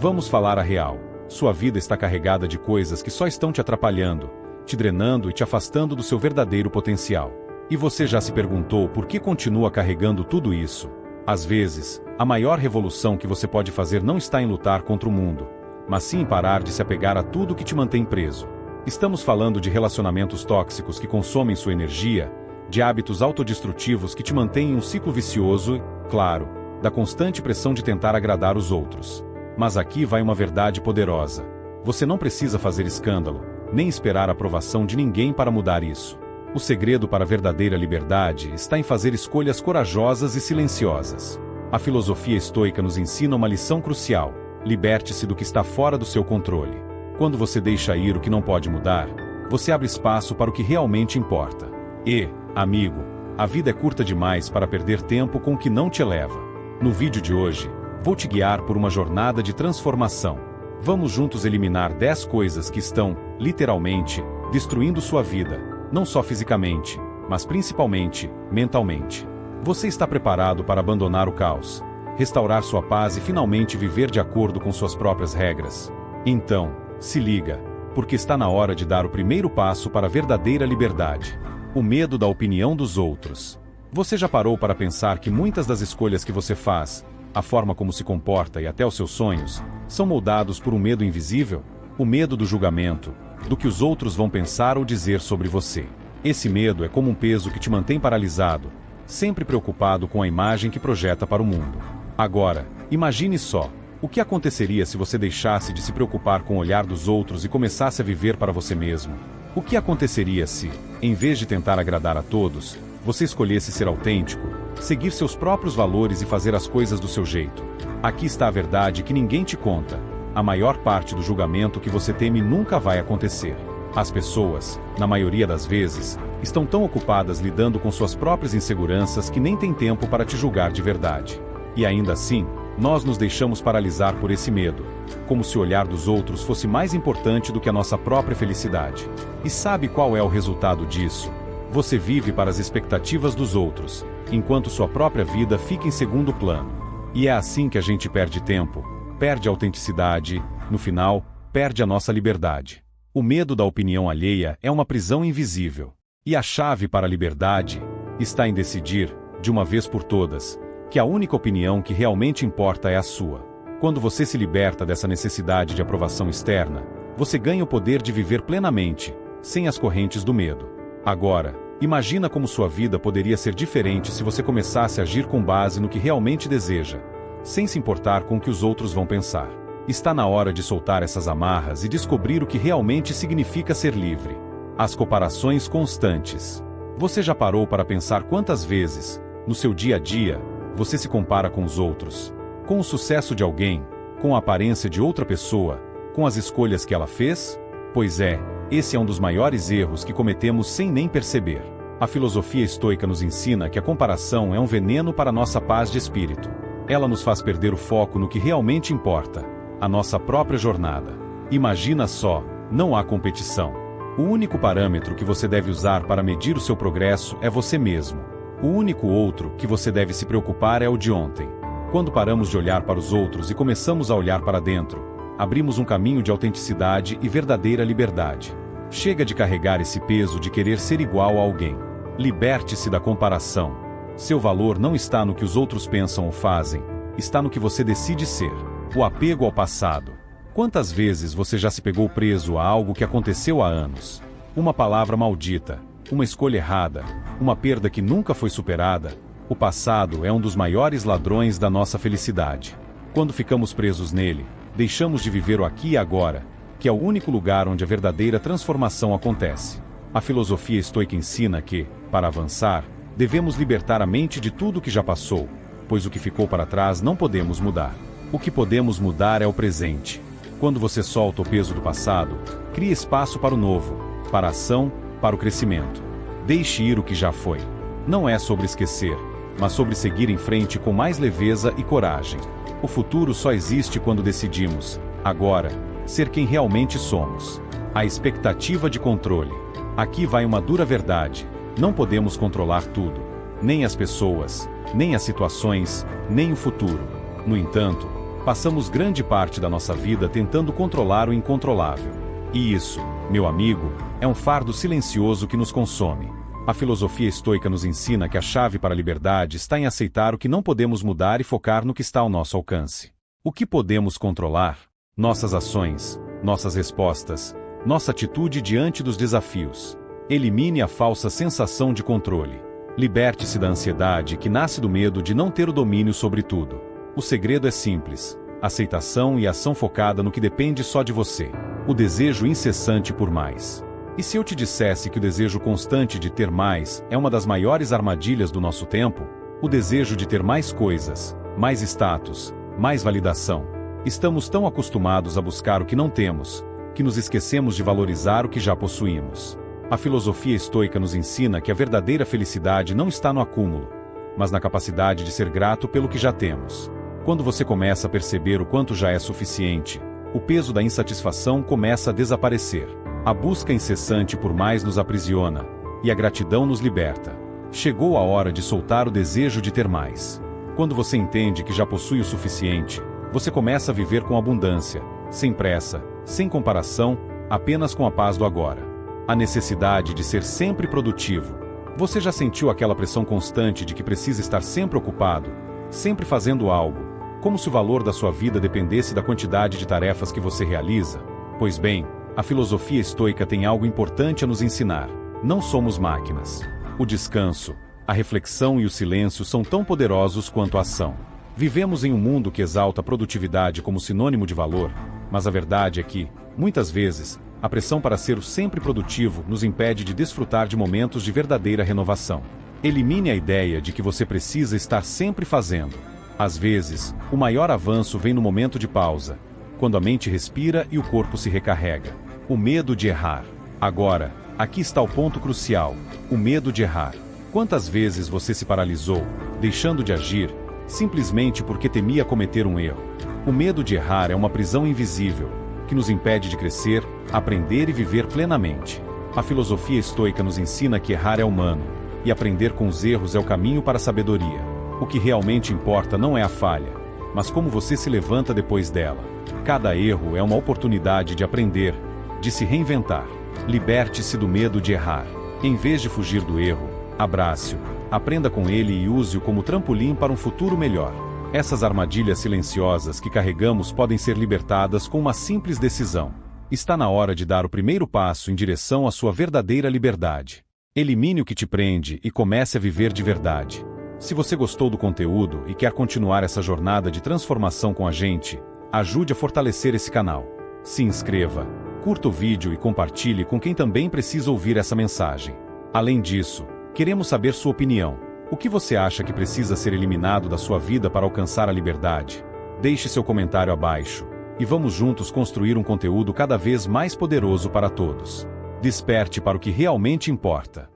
Vamos falar a real. Sua vida está carregada de coisas que só estão te atrapalhando, te drenando e te afastando do seu verdadeiro potencial. E você já se perguntou por que continua carregando tudo isso? Às vezes, a maior revolução que você pode fazer não está em lutar contra o mundo, mas sim em parar de se apegar a tudo que te mantém preso. Estamos falando de relacionamentos tóxicos que consomem sua energia, de hábitos autodestrutivos que te mantêm em um ciclo vicioso e, claro, da constante pressão de tentar agradar os outros. Mas aqui vai uma verdade poderosa. Você não precisa fazer escândalo, nem esperar a aprovação de ninguém para mudar isso. O segredo para a verdadeira liberdade está em fazer escolhas corajosas e silenciosas. A filosofia estoica nos ensina uma lição crucial: liberte-se do que está fora do seu controle. Quando você deixa ir o que não pode mudar, você abre espaço para o que realmente importa. E, amigo, a vida é curta demais para perder tempo com o que não te eleva. No vídeo de hoje, vou te guiar por uma jornada de transformação. Vamos juntos eliminar 10 coisas que estão, literalmente, destruindo sua vida. Não só fisicamente, mas principalmente, mentalmente. Você está preparado para abandonar o caos, restaurar sua paz e finalmente viver de acordo com suas próprias regras? Então, se liga, porque está na hora de dar o primeiro passo para a verdadeira liberdade. O medo da opinião dos outros. Você já parou para pensar que muitas das escolhas que você faz, a forma como se comporta e até os seus sonhos, são moldados por um medo invisível? O medo do julgamento, do que os outros vão pensar ou dizer sobre você. Esse medo é como um peso que te mantém paralisado, sempre preocupado com a imagem que projeta para o mundo. Agora, imagine só, o que aconteceria se você deixasse de se preocupar com o olhar dos outros e começasse a viver para você mesmo? O que aconteceria se, em vez de tentar agradar a todos, você escolhesse ser autêntico, seguir seus próprios valores e fazer as coisas do seu jeito? Aqui está a verdade que ninguém te conta. A maior parte do julgamento que você teme nunca vai acontecer. As pessoas, na maioria das vezes, estão tão ocupadas lidando com suas próprias inseguranças que nem têm tempo para te julgar de verdade. E ainda assim, nós nos deixamos paralisar por esse medo, como se o olhar dos outros fosse mais importante do que a nossa própria felicidade. E sabe qual é o resultado disso? Você vive para as expectativas dos outros, enquanto sua própria vida fica em segundo plano. E é assim que a gente perde tempo, perde a autenticidade, no final, perde a nossa liberdade. O medo da opinião alheia é uma prisão invisível. E a chave para a liberdade está em decidir, de uma vez por todas, que a única opinião que realmente importa é a sua. Quando você se liberta dessa necessidade de aprovação externa, você ganha o poder de viver plenamente, sem as correntes do medo. Agora, imagina como sua vida poderia ser diferente se você começasse a agir com base no que realmente deseja, sem se importar com o que os outros vão pensar. Está na hora de soltar essas amarras e descobrir o que realmente significa ser livre. As comparações constantes. Você já parou para pensar quantas vezes, no seu dia a dia, você se compara com os outros? Com o sucesso de alguém? Com a aparência de outra pessoa? Com as escolhas que ela fez? Pois é, esse é um dos maiores erros que cometemos sem nem perceber. A filosofia estoica nos ensina que a comparação é um veneno para nossa paz de espírito. Ela nos faz perder o foco no que realmente importa, a nossa própria jornada. Imagina só, não há competição. O único parâmetro que você deve usar para medir o seu progresso é você mesmo. O único outro que você deve se preocupar é o de ontem. Quando paramos de olhar para os outros e começamos a olhar para dentro, abrimos um caminho de autenticidade e verdadeira liberdade. Chega de carregar esse peso de querer ser igual a alguém. Liberte-se da comparação. Seu valor não está no que os outros pensam ou fazem, está no que você decide ser. O apego ao passado. Quantas vezes você já se pegou preso a algo que aconteceu há anos? Uma palavra maldita, uma escolha errada, uma perda que nunca foi superada. O passado é um dos maiores ladrões da nossa felicidade. Quando ficamos presos nele, deixamos de viver o aqui e agora, que é o único lugar onde a verdadeira transformação acontece. A filosofia estoica ensina que, para avançar, devemos libertar a mente de tudo que já passou, pois o que ficou para trás não podemos mudar. O que podemos mudar é o presente. Quando você solta o peso do passado, cria espaço para o novo, para a ação, para o crescimento. Deixe ir o que já foi. Não é sobre esquecer, mas sobre seguir em frente com mais leveza e coragem. O futuro só existe quando decidimos, agora, ser quem realmente somos. A expectativa de controle. Aqui vai uma dura verdade. Não podemos controlar tudo. Nem as pessoas, nem as situações, nem o futuro. No entanto, Passamos grande parte da nossa vida tentando controlar o incontrolável. E isso, meu amigo, é um fardo silencioso que nos consome. A filosofia estoica nos ensina que a chave para a liberdade está em aceitar o que não podemos mudar e focar no que está ao nosso alcance. O que podemos controlar? Nossas ações, nossas respostas, nossa atitude diante dos desafios. Elimine a falsa sensação de controle. Liberte-se da ansiedade que nasce do medo de não ter o domínio sobre tudo. O segredo é simples: aceitação e ação focada no que depende só de você. O desejo incessante por mais. E se eu te dissesse que o desejo constante de ter mais é uma das maiores armadilhas do nosso tempo? O desejo de ter mais coisas, mais status, mais validação. Estamos tão acostumados a buscar o que não temos, que nos esquecemos de valorizar o que já possuímos. A filosofia estoica nos ensina que a verdadeira felicidade não está no acúmulo, mas na capacidade de ser grato pelo que já temos. Quando você começa a perceber o quanto já é suficiente, o peso da insatisfação começa a desaparecer. A busca incessante por mais nos aprisiona, e a gratidão nos liberta. Chegou a hora de soltar o desejo de ter mais. Quando você entende que já possui o suficiente, você começa a viver com abundância, sem pressa, sem comparação, apenas com a paz do agora. A necessidade de ser sempre produtivo. Você já sentiu aquela pressão constante de que precisa estar sempre ocupado, sempre fazendo algo, como se o valor da sua vida dependesse da quantidade de tarefas que você realiza? Pois bem, a filosofia estoica tem algo importante a nos ensinar. Não somos máquinas. O descanso, a reflexão e o silêncio são tão poderosos quanto a ação. Vivemos em um mundo que exalta a produtividade como sinônimo de valor, mas a verdade é que, muitas vezes, a pressão para ser o sempre produtivo nos impede de desfrutar de momentos de verdadeira renovação. Elimine a ideia de que você precisa estar sempre fazendo. Às vezes, o maior avanço vem no momento de pausa, quando a mente respira e o corpo se recarrega. O medo de errar. Agora, aqui está o ponto crucial: o medo de errar. Quantas vezes você se paralisou, deixando de agir, simplesmente porque temia cometer um erro? O medo de errar é uma prisão invisível, que nos impede de crescer, aprender e viver plenamente. A filosofia estoica nos ensina que errar é humano, e aprender com os erros é o caminho para a sabedoria. O que realmente importa não é a falha, mas como você se levanta depois dela. Cada erro é uma oportunidade de aprender, de se reinventar. Liberte-se do medo de errar. Em vez de fugir do erro, abrace-o, aprenda com ele e use-o como trampolim para um futuro melhor. Essas armadilhas silenciosas que carregamos podem ser libertadas com uma simples decisão. Está na hora de dar o primeiro passo em direção à sua verdadeira liberdade. Elimine o que te prende e comece a viver de verdade. Se você gostou do conteúdo e quer continuar essa jornada de transformação com a gente, ajude a fortalecer esse canal. Se inscreva, curta o vídeo e compartilhe com quem também precisa ouvir essa mensagem. Além disso, queremos saber sua opinião. O que você acha que precisa ser eliminado da sua vida para alcançar a liberdade? Deixe seu comentário abaixo, e vamos juntos construir um conteúdo cada vez mais poderoso para todos. Desperte para o que realmente importa.